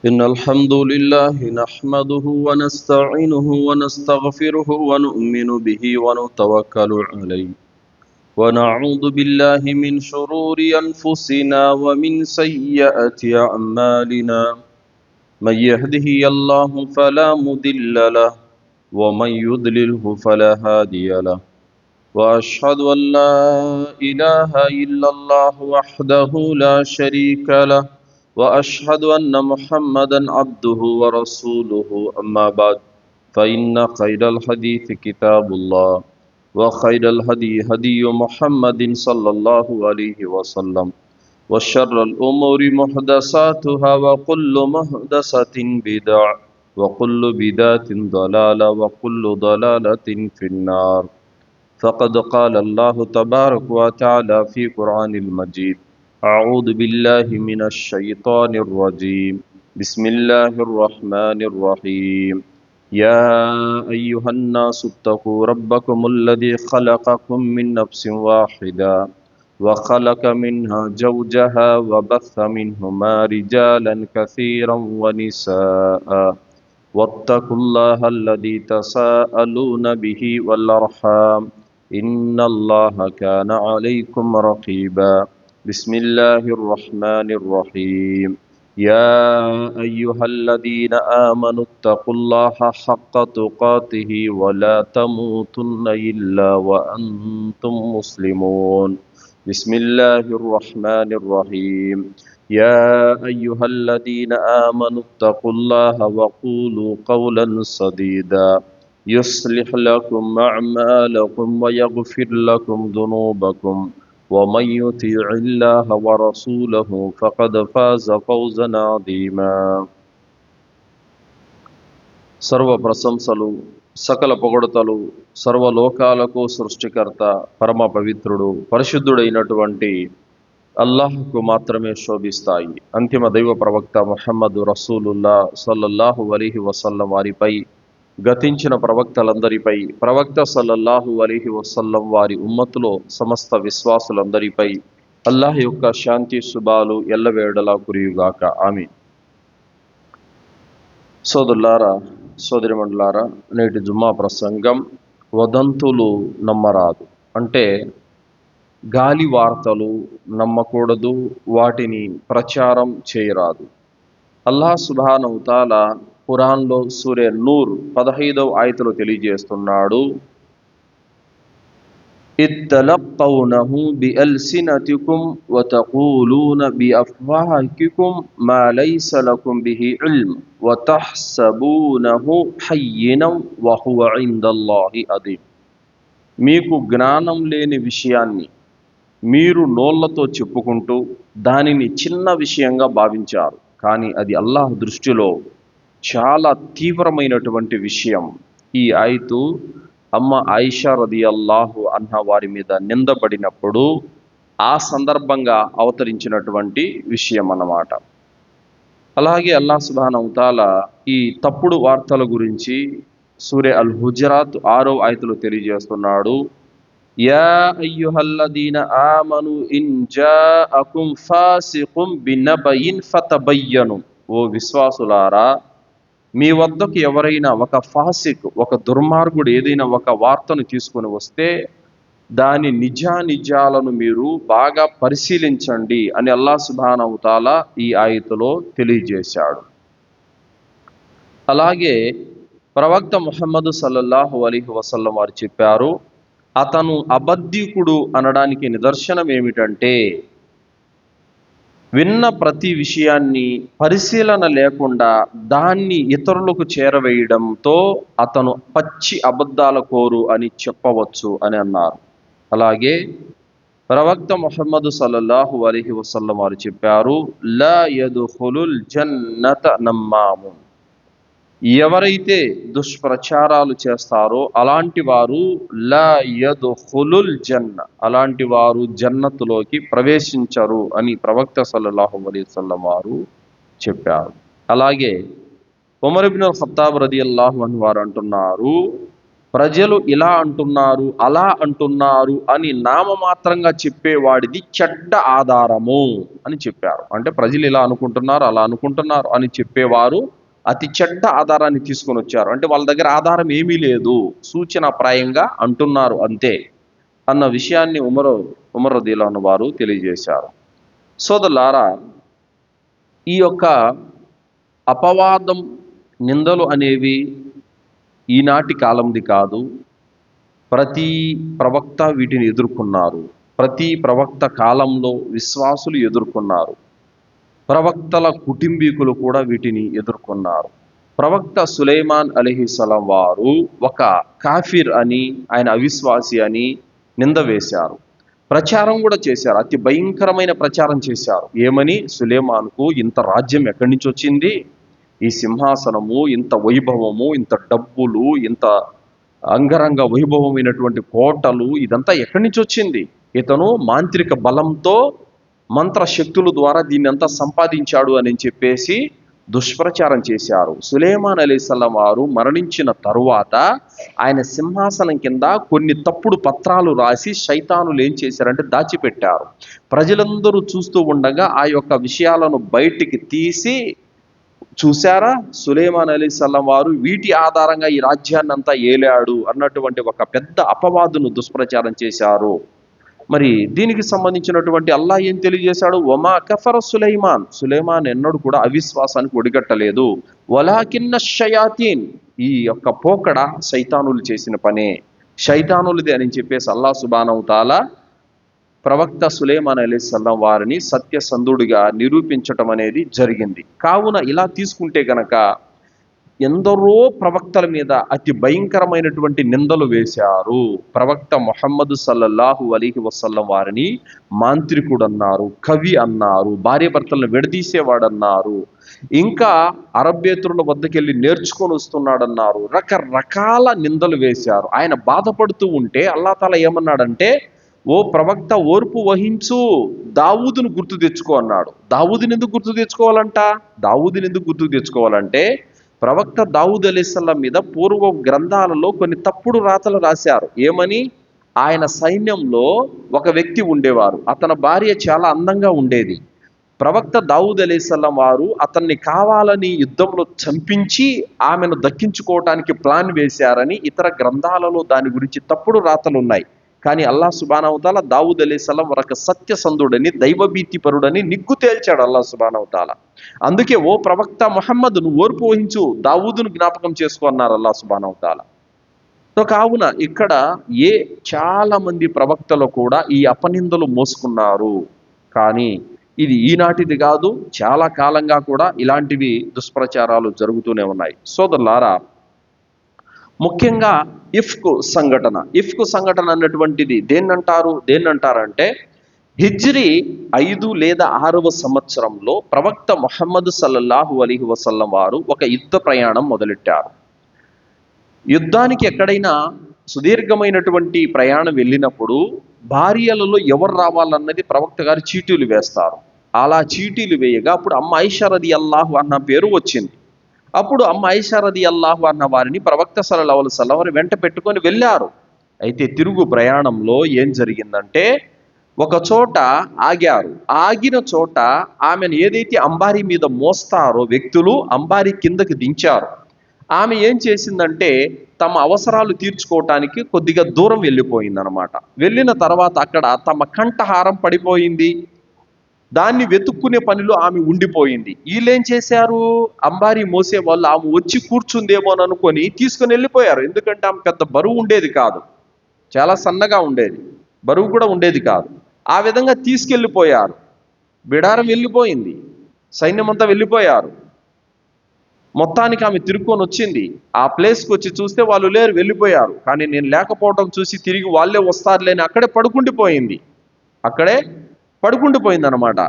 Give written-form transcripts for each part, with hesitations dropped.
إن الحمد لله نحمده ونستعينه ونستغفره ونؤمن به ونتوكل عليه ونعوذ بالله من شرور أنفسنا ومن سيئات أعمالنا من يهده الله فلا مضل له ومن يضلله فلا هادي له وأشهد أن لا إله إلا الله وحده لا شريك له وأشهد أن محمدا عبده ورسوله أما بعد فإن خير الحديث كتاب الله وخير الهدي هدي محمد صلى الله عليه وسلم وشر الأمور محدثاتها وكل محدثة بدعة وكل بدعة ضلالة وكل ضلالة في النار فقد قال الله تبارك وتعالى في قرآن المجيد أعوذ بالله من الشيطان الرجيم بسم الله الرحمن الرحيم يا أيها الناس اتقوا ربكم الذي خلقكم من نفس واحدة وخلق منها زوجها وبث منهما رجالا كثيرا ونساء واتقوا الله الذي تساءلون به والأرحام إن الله كان عليكم رقيبا بسم الله الرحمن الرحيم يا أيها الذين آمنوا اتقوا الله حق تقاته ولا تموتن إلا وأنتم مسلمون بسم الله الرحمن الرحيم يا أيها الذين آمنوا اتقوا الله وقولوا قولا سديدا يصلح لكم أعمالكم ويغفر لكم ذنوبكم ومن يطع الله ورسوله فقد فاز فوزا عظيما సర్వ ప్రశంసలు సకల పొగడతలు సర్వలోకాలకు సృష్టికర్త పరమ పవిత్రుడు పరిశుద్ధుడైనటువంటి అల్లాహ్కు మాత్రమే శోభిస్తాయి. అంతిమ దైవ ప్రవక్త ముహమ్మద్ రసూలుల్లా సల్లల్లాహు అలైహి వసల్లం వారిపై, గతించిన ప్రవక్తలందరిపై, ప్రవక్త సల్లల్లాహు అలైహి వసల్లం వారి ఉమ్మతులో సమస్త విశ్వాసులందరిపై అల్లాహ్ యొక్క శాంతి శుభాలు ఎల్లవేళలా కురియుగాక. ఆమీన్. సోదరులారా, సోదరిమండలారా, నేటి జుమ్మా ప్రసంగం వదంతులు నమ్మరాదు, అంటే గాలి వార్తలు నమ్మకూడదు, వాటిని ప్రచారం చేయరాదు. అల్లాహ్ సుబ్హానహు తఆలా ఖురాన్లో సూరే నూర్ 15వ ఆయతలో తెలియజేస్తున్నాడు, ఇత్తలక్కౌనహు బిఅల్సినతికుం వతఖూలూన బిఅఫ్వాహికుం మా లైస లకుం బిహి ఇల్మ్ వతహ్సబూనహు హయ్యినం వహువ ఇందల్లాహి అదీమ్. మీకు జ్ఞానం లేని విషయాన్ని మీరు నోళ్లతో చెప్పుకుంటూ దానిని చిన్న విషయంగా భావించారు, కానీ అది అల్లాహ్ దృష్టిలో చాలా తీవ్రమైనటువంటి విషయం. ఈ ఆయతు అమ్మ ఆయిషా రదియల్లాహు అన్హా వారి మీద నిందబడినప్పుడు ఆ సందర్భంగా అవతరించినటువంటి విషయం అన్నమాట. అలాగే అల్లాహ్ సుబ్హానహు తఆలా ఈ తప్పుడు వార్తల గురించి సూరే అల్ హుజరాత్ 6వ ఆయతలో తెలియజేస్తున్నాడు, యా అయ్యుహల్లదీన ఆమను ఇన్ జాఅకుం ఫాసికుం బినబయిన్ ఫతబయ్యను. ఓ విశ్వాసులారా, మీ వద్దకు ఎవరైనా ఒక ఫాసిక్, ఒక దుర్మార్గుడు ఏదైనా ఒక వార్తను తీసుకొని వస్తే దాని నిజానిజాలను మీరు బాగా పరిశీలించండి అని అల్లాహ్ సుబ్హానహు తఆలా ఈ ఆయతులో తెలియజేశాడు. అలాగే ప్రవక్త ముహమ్మద్ సల్లల్లాహు అలైహి వసల్లం వారు చెప్పారు, అతను అబద్ధికుడు అనడానికి నిదర్శనం ఏమిటంటే, విన్న ప్రతి విషయాన్ని పరిశీలన లేకుండా దాన్ని ఇతరులకు చేరవేయడంతో అతను పచ్చి అబద్ధాల కోరు అని చెప్పవచ్చు అని అన్నారు. అలాగే ప్రవక్త ముహమ్మద్ సల్లల్లాహు అలైహి వసల్లం వారు చెప్పారు, లా యదుఖులుల్ జన్నత నమ్మాము. ఎవరైతే దుష్ప్రచారాలు చేస్తారో అలాంటి వారు లా యదుఖులుల్ జన్న, అలాంటి వారు జన్నతులోకి ప్రవేశించరు అని ప్రవక్త సల్లల్లాహు అలైహి వసల్లం వారు చెప్పారు. అలాగే ఉమర్ ఇబ్నుల్ ఖత్తాబ్ రదియల్లాహు అన్హు వారు అంటున్నారు, ప్రజలు ఇలా అంటున్నారు, అలా అంటున్నారు అని నామమాత్రంగా చెప్పేవాడిది చెడ్డ ఆధారము అని చెప్పారు. అంటే ప్రజలు ఇలా అనుకుంటున్నారు, అలా అనుకుంటున్నారు అని చెప్పేవారు అతి చెడ్డ ఆధారాన్ని తీసుకొని వచ్చారు. అంటే వాళ్ళ దగ్గర ఆధారం ఏమీ లేదు, సూచనప్రాయంగా అంటున్నారు అంతే అన్న విషయాన్ని ఉమర్ రదియల్లాహు అన్హు వారు తెలియజేశారు. సోదరులారా, ఈ యొక్క అపవాదం, నిందలు అనేవి ఈనాటి కాలంది కాదు. ప్రతి ప్రవక్త వీటిని ఎదుర్కొన్నారు. ప్రతి ప్రవక్త కాలంలో విశ్వాసులు ఎదుర్కొన్నారు. ప్రవక్తల కుటుంబీకులు కూడా వీటిని ఎదుర్కొన్నారు. ప్రవక్త సులైమాన్ అలైహిస్సలాం వారు ఒక కాఫిర్ అని, ఆయన అవిశ్వాసి అని నింద వేశారు. ప్రచారం కూడా చేశారు, అతి భయంకరమైన ప్రచారం చేశారు. ఏమని? సులైమాన్కు ఇంత రాజ్యం ఎక్కడి నుంచి వచ్చింది? ఈ సింహాసనము, ఇంత వైభవము, ఇంత డబ్బులు, ఇంత అంగరంగ వైభవమైనటువంటి కోటలు, ఇదంతా ఎక్కడి నుంచి వచ్చింది? ఇతను మాంత్రిక బలంతో, మంత్రశక్తుల ద్వారా దీన్ని అంతా సంపాదించాడు అని చెప్పేసి దుష్ప్రచారం చేశారు. సులైమాన్ అలైహిస్సలాం వారు మరణించిన తరువాత ఆయన సింహాసనం కింద కొన్ని తప్పుడు పత్రాలు రాసి శైతానులు ఏం చేశారంటే దాచిపెట్టారు. ప్రజలందరూ చూస్తూ ఉండగా ఆ యొక్క విషయాలను బయటికి తీసి, చూశారా, సులైమాన్ అలైహిస్సలాం వారు వీటి ఆధారంగా ఈ రాజ్యాన్ని అంతా ఏలాడు అన్నటువంటి ఒక పెద్ద అపవాదును దుష్ప్రచారం చేశారు. మరి దీనికి సంబంధించినటువంటి అల్లాహ్ ఏం తెలియజేశాడు? వమా కఫర సులైమాన్, సులైమాన్ ఎన్నడూ కూడా అవిశ్వాసానికి ఒడిగట్టలేదు. వలాకిన్న షయాతీన్, ఈ యొక్క పోకడ శైతానులు చేసిన పనే, శైతానులది అని చెప్పేసి అల్లాహ్ సుబ్హానహు తఆలా ప్రవక్త సులైమాన్ అలైహిస్సలాం వారిని సత్యసంధుడిగా నిరూపించటం అనేది జరిగింది. కావున ఇలా తీసుకుంటే గనక ఎందరో ప్రవక్తల మీద అతి భయంకరమైనటువంటి నిందలు వేశారు. ప్రవక్త ముహమ్మద్ సల్లల్లాహు అలైహి వసల్లం వారిని మాంత్రికుడు అన్నారు, కవి అన్నారు, భార్య భర్తలను విడదీసేవాడన్నారు, ఇంకా అరబ్బేతరుల వద్దకెళ్ళి నేర్చుకొని వస్తున్నాడన్నారు. రకరకాల నిందలు వేశారు. ఆయన బాధపడుతూ ఉంటే అల్లాహ్ తాలా ఏమన్నాడంటే, ఓ ప్రవక్త ఓర్పు వహించు, దావూదును గుర్తు తెచ్చుకో అన్నాడు. దావూదుని ఎందుకు గుర్తు తెచ్చుకోవాలంట? దావూదుని ఎందుకు గుర్తు తెచ్చుకోవాలంటే, ప్రవక్త దావూద్ అలైహిస్సలాం మీద పూర్వ గ్రంథాలలో కొన్ని తప్పుడు రాతలు రాశారు. ఏమని? ఆయన సైన్యంలో ఒక వ్యక్తి ఉండేవారు, అతని భార్య చాలా అందంగా ఉండేది. ప్రవక్త దావూద్ అలైహిస్సలాం వారు అతన్ని కావాలని యుద్ధంలో చంపించి ఆమెను దక్కించుకోవటానికి ప్లాన్ వేశారని ఇతర గ్రంథాలలో దాని గురించి తప్పుడు రాతలు ఉన్నాయి. కానీ అల్లాహ్ సుబ్హానహు తఆలా దావూద్ అలైహిస్సలాం ఒక సత్యసంధుడని, దైవభీతిపరుడని నిగ్గు తేల్చాడు అల్లాహ్ సుబ్హానహు తఆలా. అందుకే ఓ ప్రవక్త ముహమ్మద్, నువ్వు ఓర్పు వహించు, దావూదును జ్ఞాపకం చేసుకో అన్నారు అల్లాహ్ సుబ్హానహు తఆలా. సో కావున ఇక్కడ చాలా మంది ప్రవక్తలు కూడా ఈ అపనిందలు మోసుకున్నారు. కానీ ఇది ఈనాటిది కాదు, చాలా కాలంగా కూడా ఇలాంటివి దుష్ప్రచారాలు జరుగుతూనే ఉన్నాయి. సోదరులారా, ముఖ్యంగా ఇఫ్క్ సంఘటన అన్నటువంటిది దేన్నంటారంటే హిజ్రీ 5 లేదా 6వ సంవత్సరంలో ప్రవక్త ముహమ్మద్ సల్లల్లాహు అలైహి వసల్లం వారు ఒక యుద్ధ ప్రయాణం మొదలెట్టారు. యుద్ధానికి ఎక్కడైనా సుదీర్ఘమైనటువంటి ప్రయాణం వెళ్ళినప్పుడు భార్యలలో ఎవరు రావాలన్నది ప్రవక్త గారు చీటీలు వేస్తారు. అలా చీటీలు వేయగా అప్పుడు అమ్మ ఆయిషా రదియల్లాహు అన్హా పేరు వచ్చింది. అప్పుడు అమ్మ ఆయిషా రదియల్లాహు అన్హా వారిని ప్రవక్త సల్లల్లాహు అలైహి వసల్లం వారు వెంట పెట్టుకొని వెళ్ళారు. అయితే తిరుగు ప్రయాణంలో ఏం జరిగిందంటే, ఒక చోట ఆగారు. ఆగిన చోట ఆమెను ఏదైతే అంబారీ మీద మోస్తారో వ్యక్తులు, అంబారీ కిందకి దించారు. ఆమె ఏం చేసిందంటే తమ అవసరాలు తీర్చుకోవటానికి కొద్దిగా దూరం వెళ్ళిపోయిందనమాట. వెళ్ళిన తర్వాత అక్కడ తమ కంఠహారం పడిపోయింది. దాన్ని వెతుక్కునే పనిలో ఆమె ఉండిపోయింది. వీళ్ళేం చేశారు? అంబారీ మోసే వాళ్ళు ఆమె వచ్చి కూర్చుందేమో అని అనుకొని తీసుకొని వెళ్ళిపోయారు. ఎందుకంటే ఆమె పెద్ద బరువు ఉండేది కాదు, చాలా సన్నగా ఉండేది, బరువు కూడా ఉండేది కాదు. ఆ విధంగా తీసుకెళ్ళిపోయారు. బిడారం వెళ్ళిపోయింది, సైన్యం అంతా వెళ్ళిపోయారు. మొత్తానికి ఆమె తిరుక్కొని వచ్చింది. ఆ ప్లేస్కి వచ్చి చూస్తే వాళ్ళు లేరు, వెళ్ళిపోయారు. కానీ నేను లేకపోవడం చూసి తిరిగి వాళ్ళే వస్తారులేని అక్కడే పడుకుండిపోయింది అనమాట.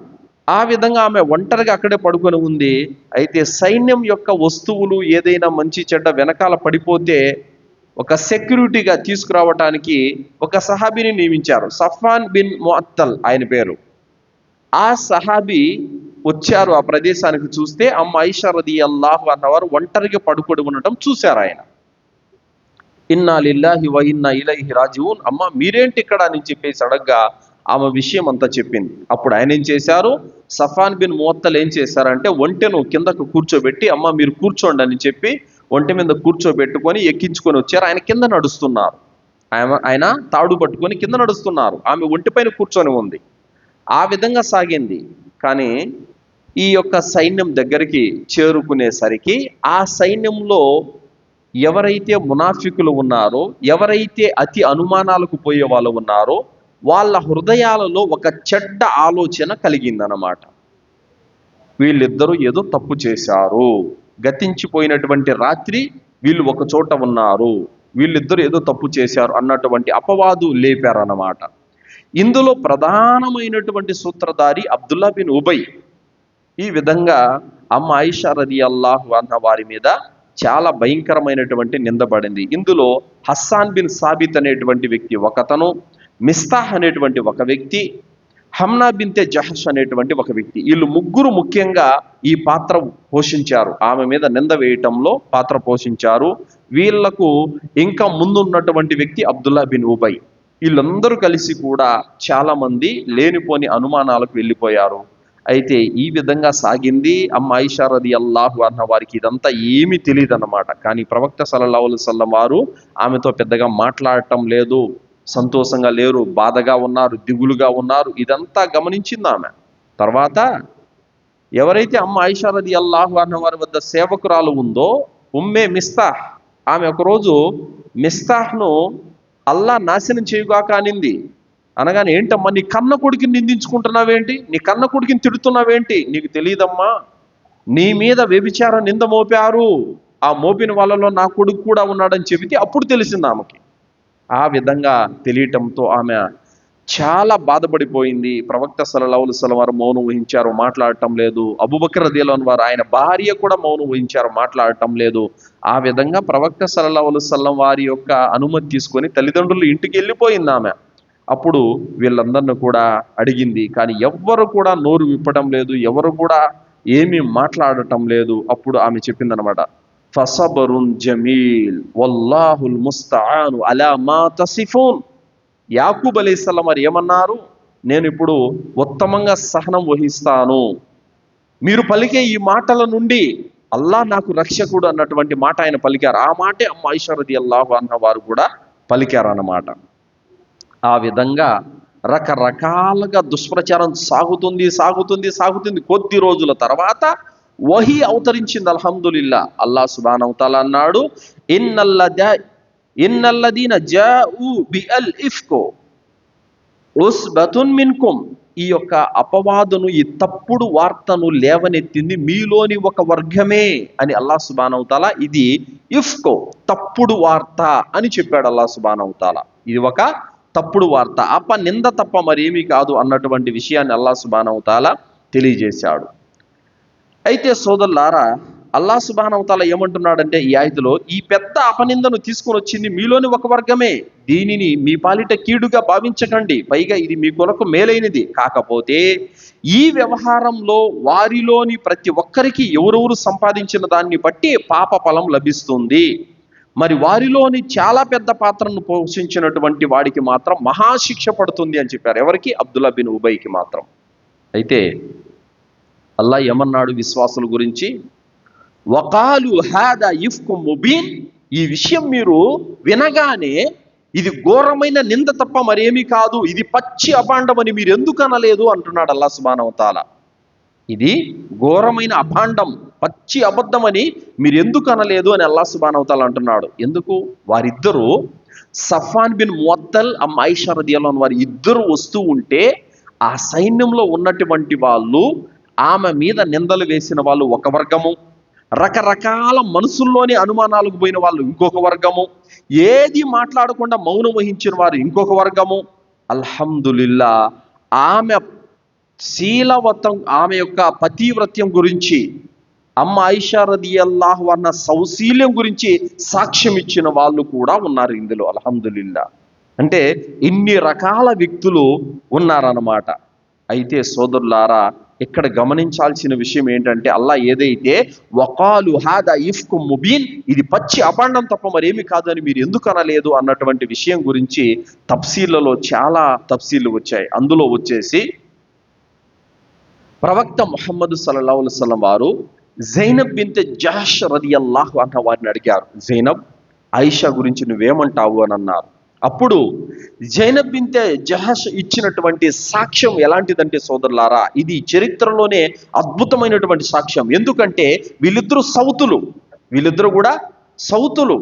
ఆ విధంగా ఆమె ఒంటరిగా అక్కడే పడుకొని ఉంది. అయితే సైన్యం యొక్క వస్తువులు ఏదైనా మంచి చెడ్డ వెనకాల పడిపోతే ఒక సెక్యూరిటీగా తీసుకురావటానికి ఒక సహాబీని నియమించారు. సఫ్వాన్ బిన్ ముఅత్తల్ ఆయన పేరు. ఆ సహాబీ వచ్చారు ఆ ప్రదేశానికి. చూస్తే అమ్మ ఆయిషా రదియల్లాహు అన్నవారు ఒంటరిగా పడుకొని ఉండటం చూశారు ఆయన. ఇన్నా లిల్లాహి వ ఇన్నా ఇలైహి రాజిఊన్, అమ్మ మీరేంటి ఇక్కడ అని చెప్పేసి అడగ్గా ఆమె విషయం అంతా చెప్పింది. అప్పుడు ఆయన ఏం చేశారు, సఫాన్ బిన్ మువత్తల్ ఏం చేశారంటే ఒంటెను కిందకు కూర్చోబెట్టి అమ్మ మీరు కూర్చోండి అని చెప్పి ఒంటె మీద కూర్చోబెట్టుకొని ఎక్కించుకొని వచ్చారు. ఆయన కింద నడుస్తున్నారు, ఆయన తాడు పట్టుకొని కింద నడుస్తున్నారు, ఆమె ఒంటిపైన కూర్చొని ఉంది. ఆ విధంగా సాగింది. కానీ ఈ యొక్క సైన్యం దగ్గరికి చేరుకునేసరికి ఆ సైన్యంలో ఎవరైతే మునాఫికులు ఉన్నారో, ఎవరైతే అతి అనుమానాలకు పోయే వాళ్ళు ఉన్నారో వాళ్ళ హృదయాలలో ఒక చెడ్డ ఆలోచన కలిగిందనమాట. వీళ్ళిద్దరూ ఏదో తప్పు చేశారు, గతించిపోయినటువంటి రాత్రి వీళ్ళు ఒక చోట ఉన్నారు, వీళ్ళిద్దరూ ఏదో తప్పు చేశారు అన్నటువంటి అపవాదు లేపారన్నమాట. ఇందులో ప్రధానమైనటువంటి సూత్రధారి అబ్దుల్లా బిన్ ఉబై. ఈ విధంగా అమ్మ ఆయిషా రదియల్లాహు అన్హా వారి మీద చాలా భయంకరమైనటువంటి నిందపడింది. ఇందులో హస్సాన్ బిన్ సాబిత్ అనేటువంటి వ్యక్తి ఒకతను, మిస్తాహ్ అనేటువంటి ఒక వ్యక్తి, హమ్నా బిన్తే జహష్ అనేటువంటి ఒక వ్యక్తి, వీళ్ళు ముగ్గురు ముఖ్యంగా ఈ పాత్ర పోషించారు, ఆమె మీద నింద వేయటంలో పాత్ర పోషించారు. వీళ్లకు ఇంకా ముందున్నటువంటి వ్యక్తి అబ్దుల్లా బిన్ ఉబై. వీళ్ళందరూ కలిసి కూడా చాలా మంది లేనిపోని అనుమానాలకు వెళ్ళిపోయారు. అయితే ఈ విధంగా సాగింది. అమ్మ ఆయిషా రదియల్లాహు అన్హా వారికి ఇదంతా ఏమీ తెలియదు అన్నమాట. కానీ ప్రవక్త సల్లల్లాహు అలైహి వసల్లం వారు ఆమెతో పెద్దగా మాట్లాడటం లేదు, సంతోషంగా లేరు, బాధగా ఉన్నారు, దిగులుగా ఉన్నారు. ఇదంతా గమనించింది ఆమె. తర్వాత ఎవరైతే అమ్మ ఆయిషా రదియల్లాహు అన్హా వారి వద్ద సేవకురాలు ఉందో ఉమ్మే మిస్తాహ్, ఆమె ఒకరోజు మిస్తాహ్ను అల్లా నాశనం చేయుగాక అనింది. అనగానే ఏంటమ్మా నీ కన్న కొడుకుని నిందించుకుంటున్నావేంటి, నీ కన్న కొడుకుని తిడుతున్నావేంటి, నీకు తెలియదమ్మా నీ మీద వ్యభిచార నింద మోపారు, ఆ మోపిన వాళ్ళలో నా కొడుకు కూడా ఉన్నాడని చెబితే అప్పుడు తెలిసింది ఆమెకి. ఆ విధంగా తెలియటంతో ఆమె చాలా బాధపడిపోయింది. ప్రవక్త సల్లల్లాహు అలైహి వసల్లం వారు మౌనం వహించారు, మాట్లాడటం లేదు. అబూబకర్ రదియల్లాహు అన్హు వారు ఆయన భార్య కూడా మౌనం వహించారు, మాట్లాడటం లేదు. ఆ విధంగా ప్రవక్త సల్లల్లాహు అలైహి వసల్లం వారి యొక్క అనుమతి తీసుకొని తల్లిదండ్రులు ఇంటికి వెళ్ళిపోయింది ఆమె. అప్పుడు వీళ్ళందరిని కూడా అడిగింది, కానీ ఎవ్వరు కూడా నోరు విప్పడం లేదు, ఎవరు కూడా ఏమీ మాట్లాడటం లేదు. అప్పుడు ఆమె చెప్పిందనమాట, ఫసబరున్ జమీల్ వల్లాహుల్ ముస్తఆను అలా మా తసిఫూన్. యాకూబ్ అలైహిస్సలాం వారు ఏమన్నారు, నేను ఇప్పుడు ఉత్తమంగా సహనం వహిస్తాను, మీరు పలికే ఈ మాటల నుండి అల్లా నాకు రక్షకుడు అన్నటువంటి మాట ఆయన పలికారు. ఆ మాటే అమ్మ ఆయిషా రదియల్లాహు అన్హా వారు కూడా పలికారు అన్నమాట. ఆ విధంగా రకరకాలుగా దుష్ప్రచారం సాగుతుంది సాగుతుంది సాగుతుంది. కొద్ది రోజుల తర్వాత వహీ అవతరించింది. అల్హమ్దులిల్లా. అల్లాహ్ సుబ్హానహు వ తఆలా అన్నాడు, ఇన్నల్లదీన జాఊ బిఅల్ ఇఫ్కు ఉస్బతున్ మిన్కుమ్. ఈ యొక్క అపవాదును, ఈ తప్పుడు వార్తను లేవనెత్తింది మీలోని ఒక వర్గమే అని అల్లాహ్ సుబ్హానహు వ తఆలా ఇది ఇఫ్కు, తప్పుడు వార్త అని చెప్పాడు అల్లాహ్ సుబ్హానహు వ తఆలా. ఇది ఒక తప్పుడు వార్త, నింద తప్ప మరేమీ కాదు అన్నటువంటి విషయాన్ని అల్లాహ్ సుబ్హానహు వ తఆలా తెలియజేశాడు. అయితే సోదరులారా, అల్లాహ్ సుబ్హానహు వ తఆలా ఏమంటున్నాడంటే ఈ ఆయతులో, ఈ పెద్ద అపనిందను తీసుకొని వచ్చింది మీలోని ఒక వర్గమే, దీనిని మీ పాలిట కీడుగా భావించకండి, పైగా ఇది మీ కొరకు మేలైనది. కాకపోతే ఈ వ్యవహారంలో వారిలోని ప్రతి ఒక్కరికి ఎవరెవరు సంపాదించిన దాన్ని బట్టి పాప ఫలం లభిస్తుంది. మరి వారిలోని చాలా పెద్ద పాత్రను పోషించినటువంటి వాడికి మాత్రం మహాశిక్ష పడుతుంది అని చెప్పారు. ఎవరికి? అబ్దుల్లా బిన్ ఉబైకి మాత్రం. అయితే అల్లాహ్ ఏమన్నాడు విశ్వాసుల గురించి, వకాలు హాదా ఇఫ్కు ముబీన్. ఈ విషయం మీరు వినగానే ఇది ఘోరమైన నింద తప్ప మరేమీ కాదు, ఇది పచ్చి అభాండం అని మీరు ఎందుకు అనలేదు అంటున్నాడు అల్లాహ్ సుబ్హానహు వ తఆలా. ఇది ఘోరమైన అభాండం, పచ్చి అబద్ధం అని మీరు ఎందుకు అనలేదు అని అల్లాహ్ సుబ్హానహు వ తఆలా అంటున్నాడు. ఎందుకు? వారిద్దరూ సఫాన్ బిన్ మువత్తల్, అమ్మ ఆయిషా రదియల్లాహు అన్హా వారి ఇద్దరు వస్తూ ఉంటే ఆ సైన్యంలో ఉన్నటువంటి వాళ్ళు ఆమె మీద నిందలు వేసిన వాళ్ళు ఒక వర్గము, రకరకాల మనసుల్లోని అనుమానాలకు పోయిన వాళ్ళు ఇంకొక వర్గము, ఏది మాట్లాడకుండా మౌనం వహించిన వారు ఇంకొక వర్గము. అల్హమ్దులిల్లా, ఆమె శీలవతం, ఆమె యొక్క పతివ్రత్యం గురించి, అమ్మ ఆయిషా రదియల్లాహు అన్హా సౌశీల్యం గురించి సాక్ష్యం ఇచ్చిన వాళ్ళు కూడా ఉన్నారు ఇందులో. అల్హమ్దులిల్లా. అంటే ఇన్ని రకాల వ్యక్తులు ఉన్నారన్నమాట. అయితే సోదరులారా, ఇక్కడ గమనించాల్సిన విషయం ఏంటంటే అల్లాహ్ ఏదైతే వకాలు హాదా ఇఫ్కు ముబీన్, ఇది పచ్చి అబాండం తప్ప మరేమి కాదు అని మీరు ఎందుకు అనలేదు అన్నటువంటి విషయం గురించి తఫ్సీర్లలో చాలా తఫ్సీర్లు వచ్చాయి. అందులో వచ్చేసి ప్రవక్త ముహమ్మద్ సల్లల్లాహు అలైహి వసల్లం వారు జైనబ్ బిన్తె జహష్ రదియల్లాహు అన్హా వారిని అడిగారు, జైనబ్ ఆయిషా గురించి నువ్వేమంటావు అని అన్నారు. అప్పుడు జైనబ్ బిన్తె జహష్ ఇచ్చినటువంటి సాక్ష్యం ఎలాంటిదంటే సోదరులారా, ఇది చరిత్రలోనే అద్భుతమైనటువంటి సాక్ష్యం. ఎందుకంటే వీళ్ళిద్దరు కూడా సౌతులు.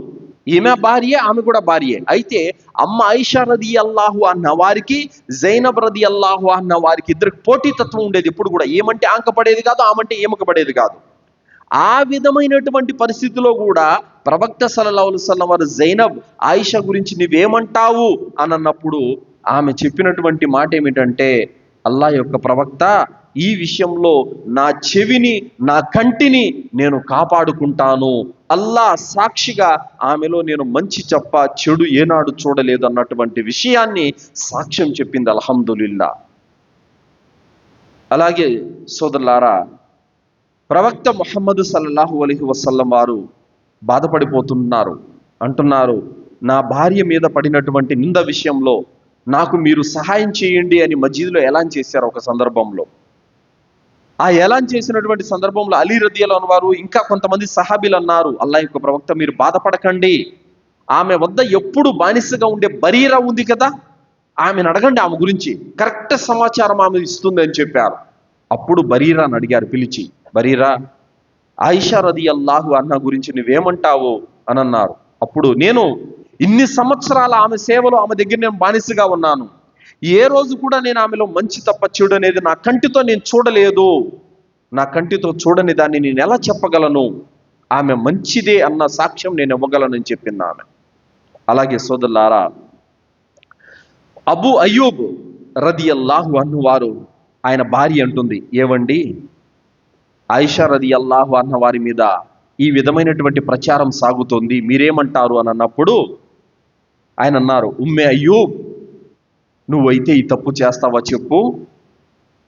ఈమె భార్య, ఆమె కూడా భార్యే. అయితే అమ్మ ఆయిషా రదియల్లాహు అన్న వారికి, జైనబ్ రదియల్లాహు అన్న వారికి ఇద్దరికి పోటీతత్వం ఉండేది. ఎప్పుడు కూడా ఏమంటే ఆంకపడేది కాదు, ఆమంటే ఏమకపడేది కాదు. ఆ విధమైనటువంటి పరిస్థితిలో కూడా ప్రవక్త సల్లల్లాహు అలైహి వసల్లం వారు జైనబ్ ఆయిషా గురించి నువ్వేమంటావు అని అన్నప్పుడు ఆమె చెప్పినటువంటి మాట ఏమిటంటే, అల్లాహ్ యొక్క ప్రవక్త, ఈ విషయంలో నా చెవిని, నా కంటిని నేను కాపాడుకుంటాను. అల్లాహ్ సాక్షిగా ఆమెలో నేను మంచి చెప్ప చెడు ఏనాడు చూడలేదు అన్నటువంటి విషయాన్ని సాక్ష్యం చెప్పింది. అల్హమ్దులిల్లా. అలాగే సోదరులారా, ప్రవక్త ముహమ్మద్ సల్లల్లాహు అలైహి వసల్లం వారు బాధపడిపోతున్నారు. అంటున్నారు, నా భార్య మీద పడినటువంటి నింద విషయంలో నాకు మీరు సహాయం చేయండి అని మస్జిద్లో ఎలాన్ చేశారు. ఒక సందర్భంలో ఆ ఎలాన్ చేసినటువంటి సందర్భంలో అలీ రదియల్లాహు అన్హు వారు ఇంకా కొంతమంది సహాబీలు అన్నారు, అల్లాహ్ యొక్క ప్రవక్త మీరు బాధపడకండి, ఆమె వద్ద ఎప్పుడు బానిసగా ఉండే బరీరా ఉంది కదా, ఆమెను అడగండి, ఆమె గురించి కరెక్ట్ సమాచారం ఆమె ఇస్తుంది అని చెప్పారు. అప్పుడు బరీరాని అడిగారు పిలిచి, బరీరా, ఆయిషా రదియల్లాహు అన్హా గురించి నువ్వేమంటావు అని అన్నారు. అప్పుడు నేను ఇన్ని సంవత్సరాల ఆమె సేవలో ఆమె దగ్గర నేను బానిసగా ఉన్నాను, ఏ రోజు కూడా నేను ఆమెలో మంచి తప్ప చెడు అనేది నా కంటితో నేను చూడలేదు, నా కంటితో చూడని దాన్ని నేను ఎలా చెప్పగలను, ఆమె మంచిదే అన్న సాక్ష్యం నేను ఇవ్వగలనని చెప్పింది ఆమె. అలాగే సోదరులారా, అబూ అయ్యూబ్ రదియల్లాహు అన్హు వారు, ఆయన భార్య అంటుంది, ఏవండి ఆయిషా రదియల్లాహు అన్హా వారి మీద ఈ విధమైనటువంటి ప్రచారం సాగుతోంది, మీరేమంటారు అని అన్నప్పుడు ఆయన అన్నారు, ఉమ్మే అయ్యూబ్, నువ్వైతే ఈ తప్పు చేస్తావా చెప్పు,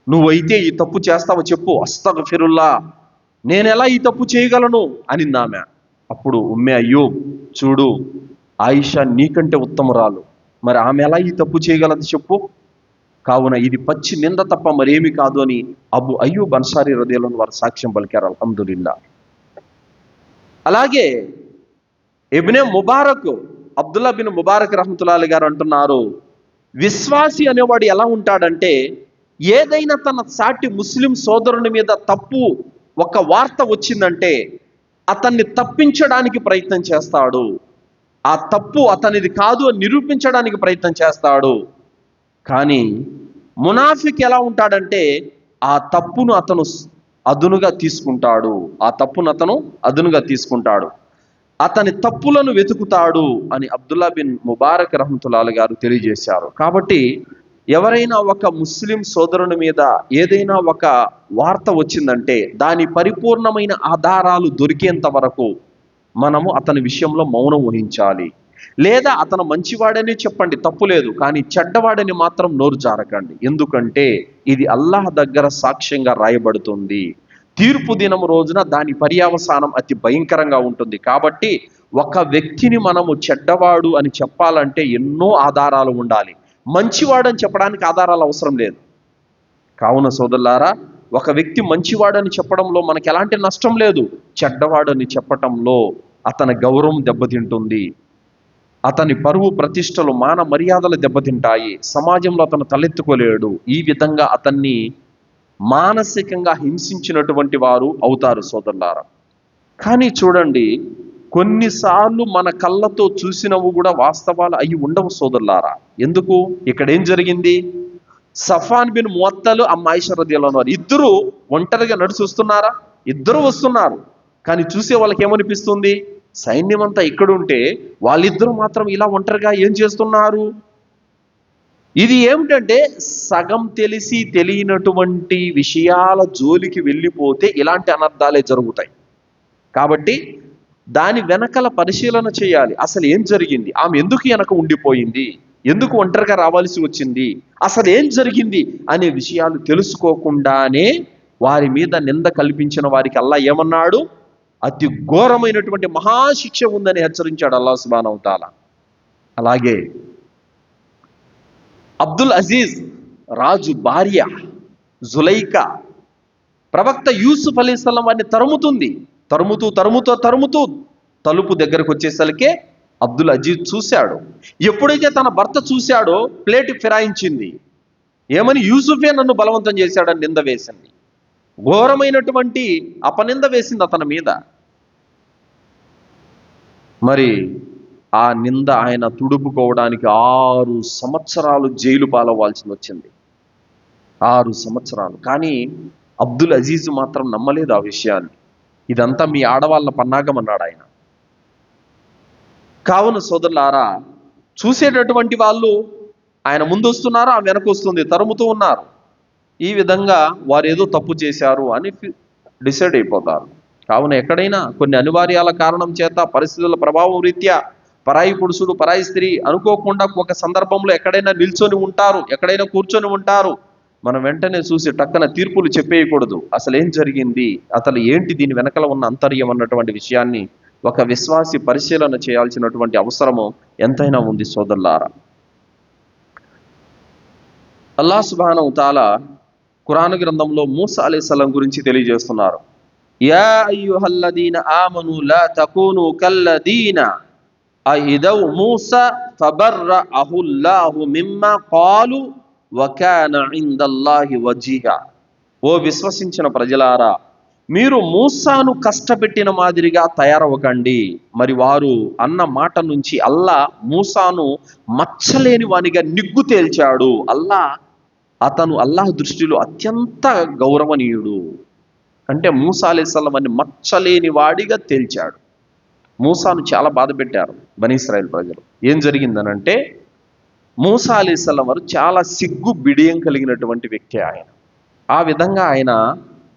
నువ్వైతే ఈ తప్పు చేస్తావా చెప్పు, అస్తగ్ఫిరుల్లా, నేను ఎలా ఈ తప్పు చేయగలను అనింది ఆమె. అప్పుడు ఉమ్మే అయ్యూబ్, చూడు, ఆయిషా నీకంటే ఉత్తమురాలు, మరి ఆమె ఎలా ఈ తప్పు చేయగలదు చెప్పు, కావున ఇది పచ్చి నింద తప్ప మరేమి కాదు అని అబూ అయ్యూబ్ అన్సారీ రదియల్లాహు అన్హు వారు సాక్ష్యం పలికారు. అల్హమ్దులిల్లా. అలాగే ఇబ్నే ముబారక్, అబ్దుల్లా బిన్ ముబారక్ రహ్మతుల్లాహి గారు అంటున్నారు, విశ్వాసి అనేవాడు ఎలా ఉంటాడంటే, ఏదైనా తన సాటి ముస్లిం సోదరుని మీద తప్పు ఒక వార్త వచ్చిందంటే అతన్ని తప్పించడానికి ప్రయత్నం చేస్తాడు, ఆ తప్పు అతనిది కాదు అని నిరూపించడానికి ప్రయత్నం చేస్తాడు. కానీ మునాఫిక్ ఎలా ఉంటాడంటే, ఆ తప్పును అతను అదునుగా తీసుకుంటాడు, అతని తప్పులను వెతుకుతాడు అని అబ్దుల్లా బిన్ ముబారక్ రహ్మతుల్లాహి గారు తెలియజేశారు. కాబట్టి ఎవరైనా ఒక ముస్లిం సోదరుని మీద ఏదైనా ఒక వార్త వచ్చిందంటే దాని పరిపూర్ణమైన ఆధారాలు దొరికేంత వరకు మనము అతని విషయంలో మౌనం వహించాలి. లేదా అతను మంచివాడని చెప్పండి, తప్పులేదు, కానీ చెడ్డవాడని మాత్రం నోరు జారకండి. ఎందుకంటే ఇది అల్లాహ్ దగ్గర సాక్ష్యంగా రాయబడుతుంది. తీర్పు దినం రోజున దాని పర్యవసానం అతి భయంకరంగా ఉంటుంది. కాబట్టి ఒక వ్యక్తిని మనము చెడ్డవాడు అని చెప్పాలంటే ఎన్నో ఆధారాలు ఉండాలి. మంచివాడని చెప్పడానికి ఆధారాలు అవసరం లేదు. కావున సోదరులారా, ఒక వ్యక్తి మంచివాడని చెప్పడంలో మనకి ఎలాంటి నష్టం లేదు. చెడ్డవాడని చెప్పటంలో అతని గౌరవం దెబ్బతింటుంది, అతని పరువు ప్రతిష్టలు, మాన మర్యాదలు దెబ్బతింటాయి, సమాజంలో అతను తలెత్తుకోలేడు. ఈ విధంగా అతన్ని మానసికంగా హింసించినటువంటి వారు అవుతారు సోదరులారా. కానీ చూడండి, కొన్నిసార్లు మన కళ్ళతో చూసినవి కూడా వాస్తవాలు అయి ఉండవు సోదరులారా. ఎందుకు? ఇక్కడ ఏం జరిగింది? సఫాన్ బిన్ మువత్తల్, అమ్మ ఆయిషా రదియల్లాహు అన్హా ఇద్దరు ఒంటరిగా నడిచి వస్తున్నారా? ఇద్దరు వస్తున్నారు. కానీ చూసే వాళ్ళకి ఏమనిపిస్తుంది? సైన్యం అంతా ఇక్కడుంటే వాళ్ళిద్దరూ మాత్రం ఇలా ఒంటరిగా ఏం చేస్తున్నారు? ఇది ఏమిటంటే, సగం తెలిసి తెలియనటువంటి విషయాల జోలికి వెళ్ళిపోతే ఇలాంటి అనర్థాలే జరుగుతాయి. కాబట్టి దాని వెనకల పరిశీలన చేయాలి. అసలు ఏం జరిగింది? ఆమె ఎందుకు వెనక ఉండిపోయింది? ఎందుకు ఒంటరిగా రావాల్సి వచ్చింది? అసలు ఏం జరిగింది అనే విషయాలు తెలుసుకోకుండానే వారి మీద నింద కల్పించిన వారికి అల్లా ఏమన్నాడు? అతి ఘోరమైనటువంటి మహాశిక్ష ఉందని హెచ్చరించాడు అల్లాహ్ సుబ్హానహు తఆలా. అలాగే అబ్దుల్ అజీజ్ రాజు భార్య జులైకా ప్రవక్త యూసుఫ్ అలైహిస్సలాం వారిని తరుముతూ తలుపు దగ్గరకు వచ్చేసరికి అబ్దుల్ అజీజ్ చూశాడు. ఎప్పుడైతే తన భర్త చూశాడో ప్లేట్ ఫిరాయించింది. ఏమని? యూసుఫే నన్ను బలవంతం చేశాడని నింద వేసింది. ఘోరమైనటువంటి అపనింద వేసింది అతని మీద. మరి ఆ నింద ఆయన తుడుపుకోవడానికి 6 సంవత్సరాలు జైలు పాలవ్వాల్సి వచ్చింది. 6 సంవత్సరాలు. కానీ అబ్దుల్ అజీజ్ మాత్రం నమ్మలేదు ఆ విషయాన్ని. ఇదంతా మీ ఆడవాళ్ళ పన్నాగం అన్నాడు ఆయన. కావున సోదరులారా, చూసేటటువంటి వాళ్ళు ఆయన ముందు వస్తున్నారు, ఆ వెనక వస్తుంది, తరుముతూ ఉన్నారు. ఈ విధంగా వారు ఏదో తప్పు చేశారు అని డిసైడ్ అయిపోతారు. కావున ఎక్కడైనా కొన్ని అనివార్యాల కారణం చేత, పరిస్థితుల ప్రభావం రీత్యా పరాయి పురుషుడు పరాయి స్త్రీ అనుకోకుండా ఒక సందర్భంలో ఎక్కడైనా నిల్చొని ఉంటారు, ఎక్కడైనా కూర్చొని ఉంటారు. మనం వెంటనే చూసి టక్కన తీర్పులు చెప్పేయకూడదు. అసలు ఏం జరిగింది, అసలు ఏంటి దీని వెనకల ఉన్న అంతర్యం అన్నటువంటి విషయాన్ని ఒక విశ్వాసి పరిశీలన చేయాల్సినటువంటి అవసరము ఎంతైనా ఉంది సోదరులారా. అల్లాహ్ సుబ్హానహు తఆలా ఖురాన్ గ్రంథంలో మూసా అలైహిస్సలాం గురించి తెలియజేస్తున్నారు. యా అయ్యుహల్లదీన ఆమను లా తకూను కల్లదీన అఇదౌ మూసా ఫబర్రఅహుల్లాహు మిమ్మా ఖాలు వకాన ఇందల్లాహి వజీహా. ఓ విశ్వసించిన ప్రజలారా, మీరు మూసాను కష్టపెట్టిన మాదిరిగా తయారవ్వకండి. మరి వారు అన్న మాట నుంచి అల్లా మూసాను మచ్చలేని వానిగా నిగ్గు తేల్చాడు. అతను అల్లాహ్ దృష్టిలో అత్యంత గౌరవనీయుడు. అంటే మూసా అలైహిస్సలాం అని మచ్చలేని వాడిగా తేల్చాడు. మూసాను చాలా బాధ పెట్టారు బనీ ఇశ్రాయేల్ ప్రజలు. ఏం జరిగిందనంటే, మూసా అలైహిస్సలాం వారు చాలా సిగ్గు బిడియం కలిగినటువంటి వ్యక్తి ఆయన. ఆ విధంగా ఆయన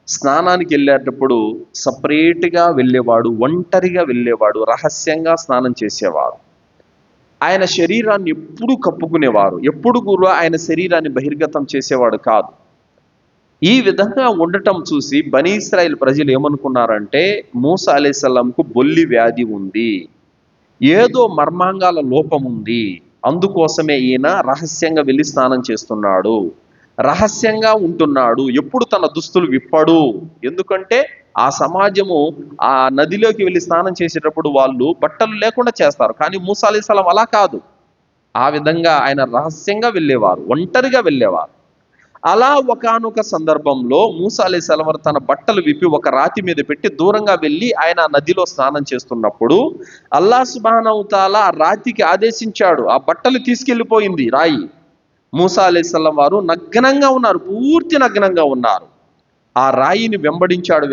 స్నానానికి వెళ్ళేటప్పుడు సపరేట్గా వెళ్ళేవాడు, ఒంటరిగా వెళ్ళేవాడు, రహస్యంగా స్నానం చేసేవాడు. ఆయన శరీరాన్ని ఎప్పుడు కప్పుకునేవారు, ఎప్పుడు కూడా ఆయన శరీరాన్ని బహిర్గతం చేసేవాడు కాదు. ఈ విధంగా ఉండటం చూసి బనీ ఇశ్రాయేల్ ప్రజలు ఏమనుకున్నారంటే, మూసా అలైహిస్సలాంకు బొల్లి వ్యాధి ఉంది, ఏదో మర్మాంగాల లోపం ఉంది, అందుకోసమే ఈయన రహస్యంగా వెళ్ళి స్నానం చేస్తున్నాడు, రహస్యంగా ఉంటున్నాడు, ఎప్పుడు తన దుస్తులు విప్పడు. ఎందుకంటే ఆ సమాజము ఆ నదిలోకి వెళ్ళి స్నానం చేసేటప్పుడు వాళ్ళు బట్టలు లేకుండా చేస్తారు. కానీ మూసా అలైహిస్సలాం అలా కాదు. ఆ విధంగా ఆయన రహస్యంగా వెళ్ళేవారు, ఒంటరిగా వెళ్ళేవారు. అలా ఒకానొక సందర్భంలో మూసా అలైహిస్సలాం వారు తన బట్టలు విప్పి ఒక రాతి మీద పెట్టి దూరంగా వెళ్ళి ఆయన నదిలో స్నానం చేస్తున్నప్పుడు అల్లాహ్ సుబ్హానహు తఆలా ఆ రాతికి ఆదేశించాడు. ఆ బట్టలు తీసుకెళ్ళిపోయింది రాయి. మూసా అలైహిస్సలాం వారు నగ్నంగా ఉన్నారు, పూర్తి నగ్నంగా ఉన్నారు. ఆ రాయిని వెంబడించాడు,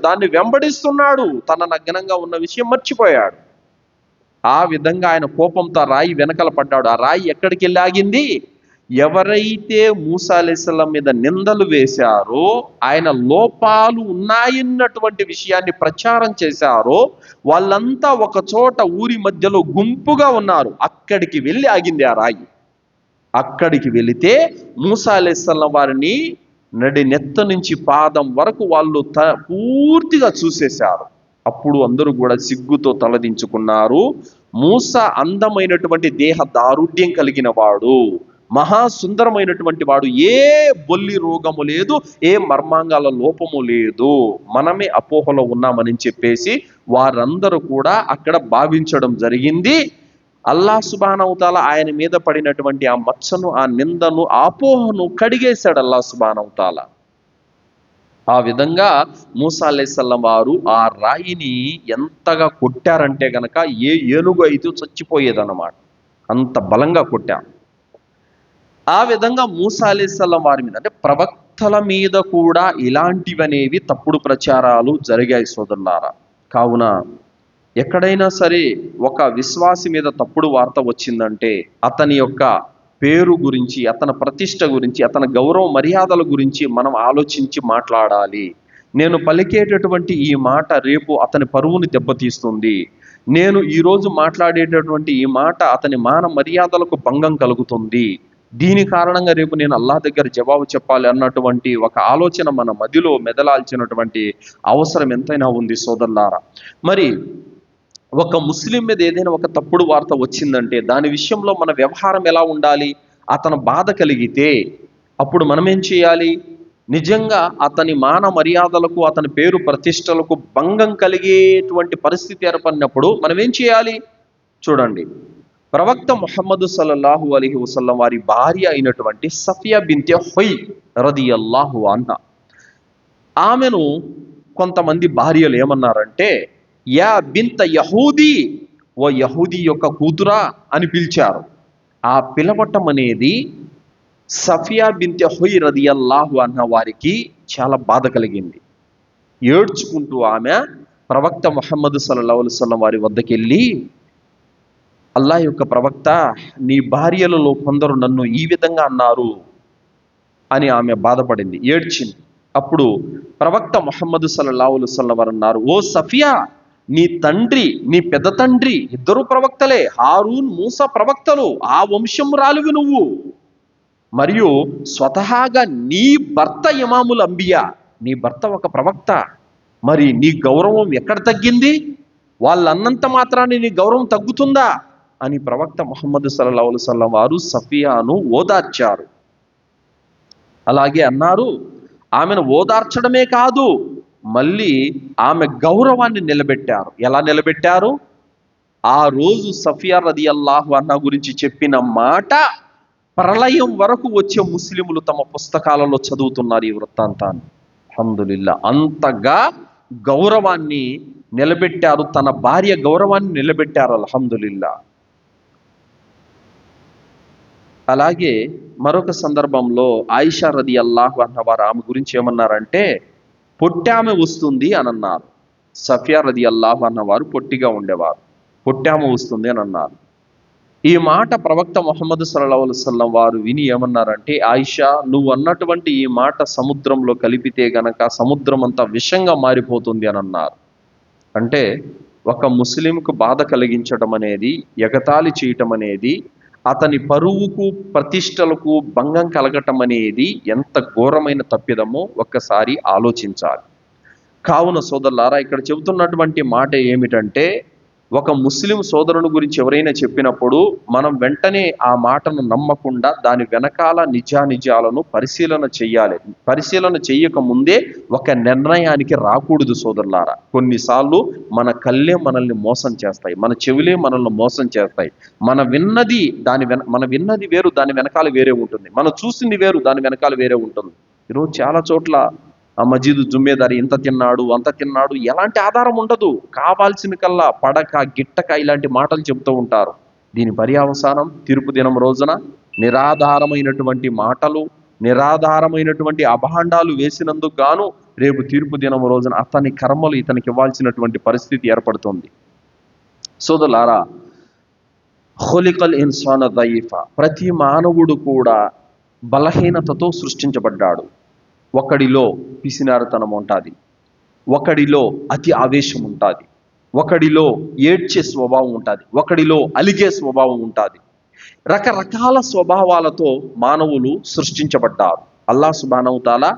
దాన్ని వెంబడిస్తున్నాడు. తన నగ్నంగా ఉన్న విషయం మర్చిపోయాడు. ఆ విధంగా ఆయన కోపంతో ఆ రాయి వెనకల పడ్డాడు. ఆ రాయి ఎక్కడికి వెళ్ళి ఆగింది? ఎవరైతే మూసా అలైహిస్సలాం మీద నిందలు వేశారో, ఆయన లోపాలు ఉన్నాయన్నటువంటి విషయాన్ని ప్రచారం చేశారో, వాళ్ళంతా ఒక చోట ఊరి మధ్యలో గుంపుగా ఉన్నారు. అక్కడికి వెళ్ళి ఆగింది ఆ రాయి. అక్కడికి వెళితే మూసా అలైహిస్సలాం వారిని నడి నెత్త నుంచి పాదం వరకు వాళ్ళు పూర్తిగా చూసేశారు. అప్పుడు అందరూ కూడా సిగ్గుతో తలదించుకున్నారు. మూసా అందమైనటువంటి దేహ దారుఢ్యం కలిగిన వాడు, మహాసుందరమైనటువంటి వాడు, ఏ బొల్లి రోగము లేదు, ఏ మర్మాంగాల లోపము లేదు, మనమే అపోహలో ఉన్నామని చెప్పేసి వారందరూ కూడా అక్కడ భావించడం జరిగింది. అల్లాహ్ సుబ్హానహు తఆలా ఆయన మీద పడినటువంటి ఆ మచ్చను, ఆ నిందను, ఆపోహను కడిగేశాడు అల్లాహ్ సుబ్హానహు తఆలా. ఆ విధంగా మూసా అలైహిస్సలాం వారు ఆ రాయిని ఎంతగా కొట్టారంటే గనక ఏ ఏనుగు అయితే చచ్చిపోయేదన్నమాట, అంత బలంగా కొట్టారు. ఆ విధంగా మూసా అలైహిస్సలాం వారి మీద, అంటే ప్రవక్తల మీద కూడా ఇలాంటివనేవి తప్పుడు ప్రచారాలు జరిగాయి సోదరులారా. కావున ఎక్కడైనా సరే ఒక విశ్వాసి మీద తప్పుడు వార్త వచ్చిందంటే అతని యొక్క పేరు గురించి, అతని ప్రతిష్ట గురించి, అతని గౌరవ మర్యాదల గురించి మనం ఆలోచించి మాట్లాడాలి. నేను పలికేటటువంటి ఈ మాట రేపు అతని పరువుని దెబ్బతీస్తుంది, నేను ఈరోజు మాట్లాడేటటువంటి ఈ మాట అతని మాన మర్యాదలకు భంగం కలుగుతుంది, దీని కారణంగా రేపు నేను అల్లాహ్ దగ్గర జవాబు చెప్పాలి అన్నటువంటి ఒక ఆలోచన మన మదిలో మెదలాల్సినటువంటి అవసరం ఎంతైనా ఉంది సోదరులారా. మరి ఒక ముస్లిం మీద ఏదైనా ఒక తప్పుడు వార్త వచ్చిందంటే దాని విషయంలో మన వ్యవహారం ఎలా ఉండాలి? అతను బాధ కలిగితే అప్పుడు మనం ఏం చేయాలి? నిజంగా అతని మాన మర్యాదలకు, అతని పేరు ప్రతిష్టలకు భంగం కలిగేటువంటి పరిస్థితి ఏర్పడినప్పుడు మనం ఏం చేయాలి? చూడండి, ప్రవక్త ముహమ్మద్ సల్లల్లాహు అలైహి వసల్లం వారి భార్య అయినటువంటి సఫియా బింతే హుయ్ రదియల్లాహు అన్హా, ఆమెను కొంతమంది భార్యలు ఏమన్నారంటే, యా బింత యహూదీ, ఓ యహూదీ యొక్క కూతురా అని పిలిచారు. ఆ పిలవటం అనేది సఫియా బింతే హుయ్ రదియల్లాహు అన్హా వారికి చాలా బాధ కలిగింది. ఏడ్చుకుంటూ ఆమె ప్రవక్త ముహమ్మద్ సల్లల్లాహు అలైహి వసల్లం వారి వద్దకు వెళ్ళి, అల్లాహ్ యొక్క ప్రవక్త, నీ భార్యలలో కొందరు నన్ను ఈ విధంగా అన్నారు అని ఆమె బాధపడింది, ఏడ్చింది. అప్పుడు ప్రవక్త ముహమ్మద్ సల్లల్లాహు అలైహి వసల్లం వారు అన్నారు, ఓ సఫియా, నీ తండ్రి, నీ పెద్ద తండ్రి ఇద్దరు ప్రవక్తలే, హారూన్, మూసా ప్రవక్తలు, ఆ వంశమురాలివి నువ్వు. మరియు స్వతహాగా నీ భర్త ఇమాముల్ అంబియా, నీ భర్త ఒక ప్రవక్త. మరి నీ గౌరవం ఎక్కడ తగ్గింది? వాళ్ళన్నంత మాత్రాన్ని నీ గౌరవం తగ్గుతుందా అని ప్రవక్త ముహమ్మద్ సల్లల్లాహు అలైహి వసల్లం వారు సఫియాను ఓదార్చారు. అలాగే అన్నారు, ఆమెను ఓదార్చడమే కాదు, మళ్ళీ ఆమె గౌరవాన్ని నిలబెట్టారు. ఎలా నిలబెట్టారు? ఆ రోజు సఫియా రదియల్లాహు అన్హా గురించి చెప్పిన మాట ప్రళయం వరకు వచ్చే ముస్లిములు తమ పుస్తకాలలో చదువుతున్నారు ఈ వృత్తాంతాన్ని. అల్హమ్దులిల్లా, అంతగా గౌరవాన్ని నిలబెట్టారు, తన భార్య గౌరవాన్ని నిలబెట్టారు. అల్హమ్దులిల్లా. అలాగే మరొక సందర్భంలో ఆయిషా రదియల్లాహు అన్హా వారు ఆమె గురించి ఏమన్నారంటే, పొట్టామె వస్తుంది అని అన్నారు. సఫియా రదియల్లాహు అన్హా వారు పొట్టిగా ఉండేవారు, పొట్టామె వస్తుంది అని అన్నారు. ఈ మాట ప్రవక్త ముహమ్మద్ సల్లల్లాహు అలైహి వసల్లం వారు విని ఏమన్నారంటే, ఆయిషా, నువ్వు అన్నటువంటి ఈ మాట సముద్రంలో కలిపితే గనక సముద్రం అంతా విషంగా మారిపోతుంది అని అన్నారు. అంటే ఒక ముస్లింకు బాధ కలిగించడం అనేది, ఎగతాళి చేయటం అనేది, అతని పరువుకు ప్రతిష్టలకు భంగం కలగటం అనేది ఎంత ఘోరమైన తప్పిదమో ఒక్కసారి ఆలోచించాలి. కావున సోదరులారా, ఇక్కడ చెబుతున్నటువంటి మాట ఏమిటంటే, ఒక ముస్లిం సోదరుని గురించి ఎవరైనా చెప్పినప్పుడు మనం వెంటనే ఆ మాటను నమ్మకుండా దాని వెనకాల నిజానిజాలను పరిశీలన చెయ్యాలి. పరిశీలన చెయ్యక ముందే ఒక నిర్ణయానికి రాకూడదు సోదరులారా. కొన్నిసార్లు మన కళ్ళే మనల్ని మోసం చేస్తాయి, మన చెవులే మనల్ని మోసం చేస్తాయి. మన విన్నది వేరు, దాని వెనకాల వేరే ఉంటుంది. మనం చూసింది వేరు, దాని వెనకాల వేరే ఉంటుంది. ఈరోజు చాలా చోట్ల ఆ మజీదు జుమ్మేదారి ఇంత తిన్నాడు, అంత తిన్నాడు, ఎలాంటి ఆధారం ఉండదు. కావాల్సిన కల్లా పడక గిట్టక ఇలాంటి మాటలు చెబుతూ ఉంటారు. దీని పర్యావసానం తీర్పు దినం రోజున నిరాధారమైనటువంటి మాటలు, నిరాధారమైనటువంటి అభాండాలు వేసినందుకు గాను రేపు తీర్పు దినం రోజున అతని కర్మలు ఇతనికి ఇవ్వాల్సినటువంటి పరిస్థితి ఏర్పడుతుంది. సోదరులారా, ఖులికల్ ఇన్సాన దయీఫా, ప్రతి మానవుడు కూడా బలహీనతతో సృష్టించబడ్డాడు. ఒకడిలో పిసినారితనం ఉంటుంది, ఒకడిలో అతి ఆవేశం ఉంటుంది, ఒకడిలో ఏడ్చే స్వభావం ఉంటుంది, ఒకడిలో అలిగే స్వభావం ఉంటుంది. రకరకాల స్వభావాలతో మానవులు సృష్టించబడ్డారు అల్లాహ్ సుబ్హానహు వ తఆలా.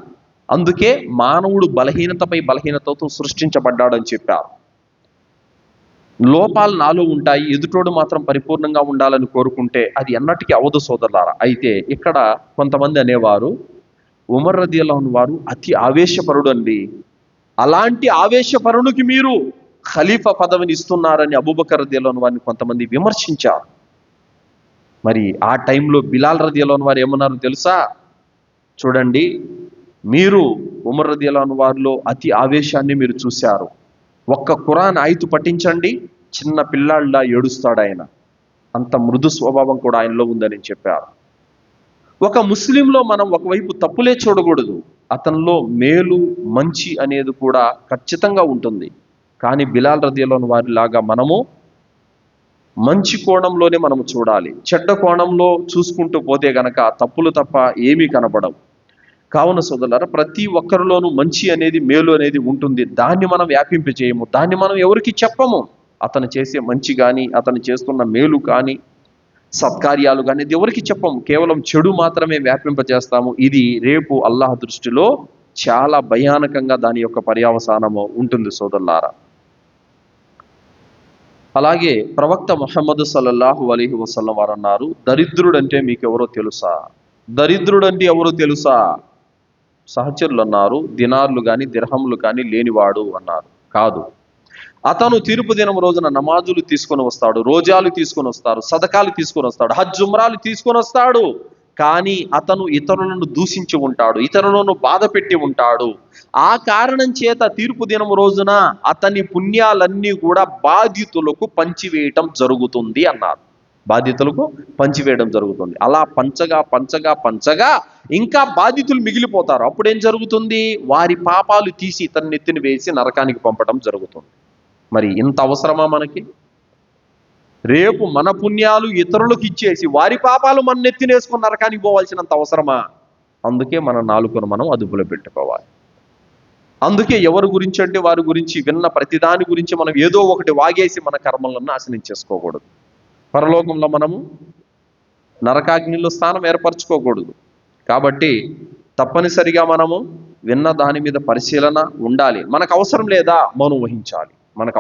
అందుకే మానవుడు బలహీనతపై బలహీనతతో సృష్టించబడ్డాడని చెప్పారు. లోపాలు నాలో ఉంటాయి, ఎదుటోడు మాత్రం పరిపూర్ణంగా ఉండాలని కోరుకుంటే అది ఎన్నటికీ అవదు సోదరులారా. అయితే ఇక్కడ కొంతమంది అనేవారు, ఉమర్ రదియల్లాహు అన్హు వారు అతి ఆవేశపరుడు అండి, అలాంటి ఆవేశపరునికి మీరు ఖలీఫా పదవిని ఇస్తున్నారని అబూబకర్ రదియల్లాహు అన్హు వారిని కొంతమంది విమర్శించారు. మరి ఆ టైంలో బిలాల్ రదియల్లాహు అన్హు వారు ఏమన్నారు తెలుసా? చూడండి, మీరు ఉమర్ రదియల్లాహు అన్హు వారిలో అతి ఆవేశాన్ని మీరు చూశారు. ఒక్క ఖురాన్ ఆయతు పఠించండి, చిన్న పిల్లాళ్ళ ఏడుస్తాడు ఆయన, అంత మృదు స్వభావం కూడా ఆయనలో ఉందని చెప్పారు. ఒక ముస్లింలో మనం ఒకవైపు తప్పులే చూడకూడదు, అతనిలో మేలు మంచి అనేది కూడా ఖచ్చితంగా ఉంటుంది. కానీ బిలాల్ రదియల్లాహు అన్హు వారిలాగా మనము మంచి కోణంలోనే మనము చూడాలి. చెడ్డ కోణంలో చూసుకుంటూ పోతే గనక తప్పులు తప్ప ఏమీ కనపడవు. కావున సోదరులారా, ప్రతి ఒక్కరిలోనూ మంచి అనేది, మేలు అనేది ఉంటుంది. దాన్ని మనం వ్యాపింపజేయము, దాన్ని మనం ఎవరికి చెప్పము. అతను చేసే మంచి కానీ, అతను చేస్తున్న మేలు కానీ సత్కార్యాలు కానీ ఇది ఎవరికి చెప్పము, కేవలం చెడు మాత్రమే వ్యాపింపజేస్తాము. ఇది రేపు అల్లాహ్ దృష్టిలో చాలా భయానకంగా దాని యొక్క పర్యవసానము ఉంటుంది సోదరులారా. అలాగే ప్రవక్త ముహమ్మద్ సల్లల్లాహు అలైహి వసల్లం వారు అన్నారు, దరిద్రుడంటే మీకు ఎవరో తెలుసా? దరిద్రుడంటే ఎవరో తెలుసా? సహచరులు అన్నారు, దినార్లు కానీ దిర్హంలు కానీ లేనివాడు అన్నారు. కాదు, అతను తీర్పు దినం రోజున నమాజులు తీసుకొని వస్తాడు, రోజాలు తీసుకొని వస్తాడు, సదకాలు తీసుకొని వస్తాడు, హజ్ ఉమ్రాలు తీసుకొని వస్తాడు, కానీ అతను ఇతరులను దూషించి ఉంటాడు, ఇతరులను బాధ పెట్టి ఉంటాడు. ఆ కారణం చేత తీర్పు దినం రోజున అతని పుణ్యాలన్నీ కూడా బాధితులకు పంచివేయటం జరుగుతుంది అన్నారు. బాధితులకు పంచివేయడం జరుగుతుంది. అలా పంచగా పంచగా పంచగా ఇంకా బాధితులు మిగిలిపోతారు. అప్పుడేం జరుగుతుంది? వారి పాపాలు తీసి ఇతన్ని నెత్తిని వేసి నరకానికి పంపడం జరుగుతుంది. మరి ఇంత అవసరమా మనకి? రేపు మన పుణ్యాలు ఇతరులకు ఇచ్చేసి వారి పాపాలు మన నెత్తినేసుకుని నరకానికి పోవాల్సినంత అవసరమా? అందుకే మన నాలుకను మనం అదుపులో పెట్టుకోవాలి. అందుకే ఎవరి గురించి అంటే వారి గురించి విన్న ప్రతిదాని గురించి మనం ఏదో ఒకటి వాగేసి మన కర్మలను నాశనం చేసుకోకూడదు. పరలోకంలో మనము నరకాగ్నిలో స్థానం ఏర్పరచుకోకూడదు. కాబట్టి తప్పనిసరిగా మనము విన్న దాని మీద పరిశీలన ఉండాలి. మనకు అవసరం లేదా మౌనం వహించాలి. మనకు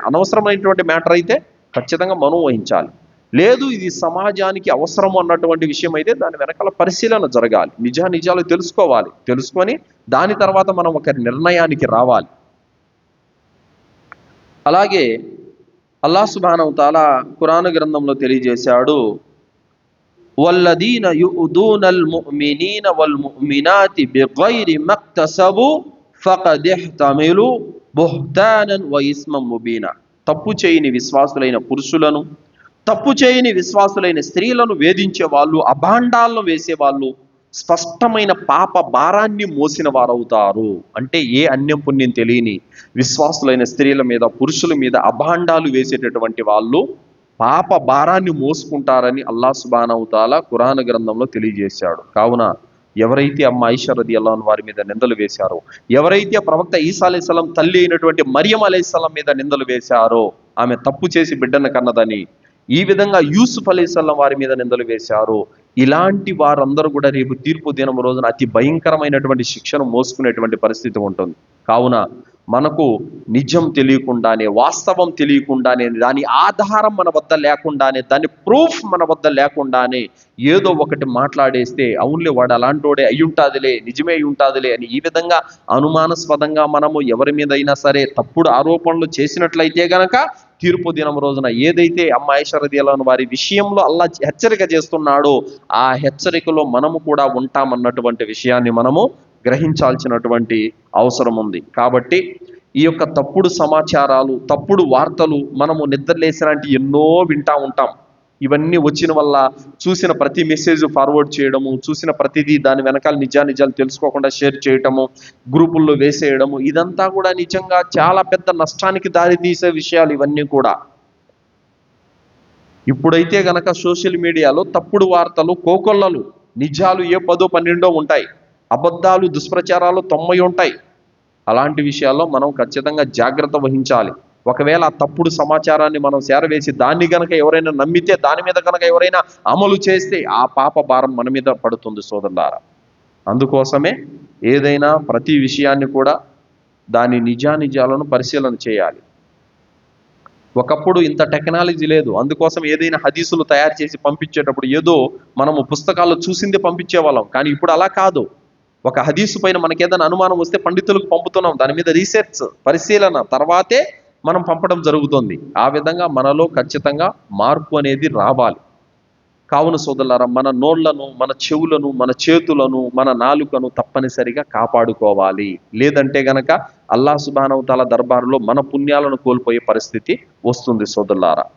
అనవసరమైనటువంటి మ్యాటర్ అయితే ఖచ్చితంగా మౌనం వహించాలి. లేదు ఇది సమాజానికి అవసరము అన్నటువంటి విషయం అయితే దాని వెనకాల పరిశీలన జరగాలి, నిజాలు తెలుసుకోవాలి. తెలుసుకొని దాని తర్వాత మనం ఒక నిర్ణయానికి రావాలి. అలాగే అల్లాహ్ సుబ్హానహు తఆలా ఖురాన్ గ్రంథంలో తెలియజేశాడు, వల్లదీన యుఉదూనల్ ముమినీన వల్ ముమినాతి బిగైరి మక్తసబు ఫఖద్ ఇహ్తమిలు బుహ్తానన్ వ ఇస్మం ముబీనా. తప్పు చేయని విశ్వాసులైన పురుషులను, తప్పు చేయని విశ్వాసులైన స్త్రీలను వేధించే వాళ్ళు, అభాండాలను వేసేవాళ్ళు స్పష్టమైన పాప భారాన్ని మోసిన వారవుతారు. అంటే ఏ అన్యం పుణ్యం తెలియని విశ్వాసులైన స్త్రీల మీద, పురుషుల మీద అభాండాలు వేసేటటువంటి వాళ్ళు పాప భారాన్ని మోసుకుంటారని అల్లాహ్ సుబ్హానహు తఆలా ఖురాన్ గ్రంథంలో తెలియజేశాడు. కావున ఎవరైతే అమ్మ ఆయిషా రదియల్లాహు అన్హా వారి మీద నిందలు వేశారో, ఎవరైతే ప్రవక్త ఈసా అలైహిస్సలాం తల్లి అయినటువంటి మరియం అలైహిస్సలాం మీద నిందలు వేశారో, ఆమె తప్పు చేసి బిడ్డను కన్నదని, ఈ విధంగా యూసుఫ్ అలైహిస్సలాం వారి మీద నిందలు వేశారో, ఇలాంటి వారందరూ కూడా రేపు తీర్పు దినం రోజున అతి భయంకరమైనటువంటి శిక్షను మోసుకునేటువంటి పరిస్థితి ఉంటుంది. కావున మనకు నిజం తెలియకుండానే, వాస్తవం తెలియకుండానే, దాని ఆధారం మన వద్ద లేకుండానే, దాని ప్రూఫ్ మన వద్ద లేకుండానే ఏదో ఒకటి మాట్లాడేస్తే అవునులే వాడు అలాంటోడే అయ్యుంటాదిలే, నిజమే అయ్యుంటాదిలే అని ఈ విధంగా అనుమానాస్పదంగా మనము ఎవరి మీద అయినా సరే తప్పుడు ఆరోపణలు చేసినట్లయితే గనక తీర్పు దినం రోజున ఏదైతే అమ్మ ఆయిషా రదియల్లాహు అన్హా వారి విషయంలో అల్లాహ్ హెచ్చరిక చేస్తున్నాడో ఆ హెచ్చరికలో మనము కూడా ఉంటామన్నటువంటి విషయాన్ని మనము గ్రహించాల్సినటువంటి అవసరం ఉంది. కాబట్టి ఈ యొక్క తప్పుడు సమాచారాలు, తప్పుడు వార్తలు మనము నిద్రలేసినట్టు ఎన్నో వింటా ఉంటాం. ఇవన్నీ వచ్చిన వల్ల చూసిన ప్రతి మెసేజ్ ఫార్వర్డ్ చేయడము, చూసిన ప్రతిదీ దాని వెనకాల నిజాలు తెలుసుకోకుండా షేర్ చేయటము, గ్రూపుల్లో వేసేయడము, ఇదంతా కూడా నిజంగా చాలా పెద్ద నష్టానికి దారితీసే విషయాలు ఇవన్నీ కూడా. ఇప్పుడైతే గనక సోషల్ మీడియాలో తప్పుడు వార్తలు కోకొల్లలు, నిజాలు ఏ 10, 12 ఉంటాయి, అబద్ధాలు దుష్ప్రచారాలు 90 ఉంటాయి. అలాంటి విషయాల్లో మనం ఖచ్చితంగా జాగ్రత్త వహించాలి. ఒకవేళ ఆ తప్పుడు సమాచారాన్ని మనం చేరవేసి దాన్ని గనక ఎవరైనా నమ్మితే, దాని మీద కనుక ఎవరైనా అమలు చేస్తే ఆ పాప భారం మన మీద పడుతుంది సోదరులారా. అందుకోసమే ఏదైనా ప్రతి విషయాన్ని కూడా దాని నిజాలను పరిశీలన చేయాలి. ఒకప్పుడు ఇంత టెక్నాలజీ లేదు, అందుకోసం ఏదైనా హదీసులు తయారు చేసి పంపించేటప్పుడు ఏదో మనము పుస్తకాల్లో చూసింది పంపించేవాళ్ళం. కానీ ఇప్పుడు అలా కాదు. ఒక హదీసు పైన మనకేదైనా అనుమానం వస్తే పండితులకు పంపుతున్నాం, దాని మీద రీసెర్చ్ పరిశీలన తర్వాతే మనం పంపడం జరుగుతుంది. ఆ విధంగా మనలో ఖచ్చితంగా మార్పు అనేది రావాలి. కావున సోదరులారా, మన నోళ్లను, మన చెవులను, మన చేతులను, మన నాలుకను తప్పనిసరిగా కాపాడుకోవాలి. లేదంటే గనక అల్లాహ్ సుబ్హానహు తఆలా దర్బారులో మన పుణ్యాలను కోల్పోయే పరిస్థితి వస్తుంది సోదరులారా.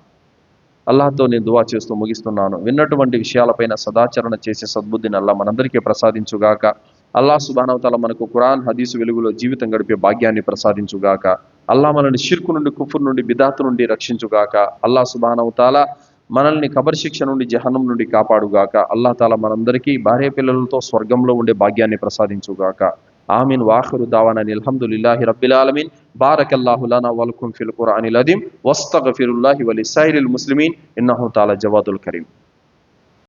అల్లాహ్తో నేను దువా చేస్తూ ముగిస్తున్నాను. విన్నటువంటి విషయాలపైన సదాచరణ చేసే సద్బుద్ధిని అల్లాహ్ మనందరికీ ప్రసాదించుగాక. అల్లాహ్ సుబ్హానహు తఆలా మనకు ఖురాన్ హదీసు వెలుగులో జీవితం గడిపే భాగ్యాన్ని ప్రసాదించుగాక. అల్లాహ్ మనల్ని షిర్కు నుండి, కుఫ్ర్ నుండి, బిదాత్ నుండి రక్షించుగాక. అల్లాహ్ సుబ్హానహు తఆలా మనల్ని కబర్ శిక్ష నుండి, జహన్నం నుండి కాపాడుగాక. అల్లాహ్ తాలా మనందరికీ భార్య పిల్లలతో స్వర్గంలో ఉండే భాగ్యాన్ని ప్రసాదించుగాక. ఆమీన్. వాఖిరు దావానా అల్హమ్దులిల్లాహి రబ్బిల్ ఆలమీన్. బారకల్లాహు లనా వలకుం ఫిల్ ఖురానిల్ అదీమ్ వస్తగ్ఫిరుల్లాహి వలిస్సాయిరిల్ ముస్లిమీన్ ఇన్నహు తాలా జవాదుల్ కరీం.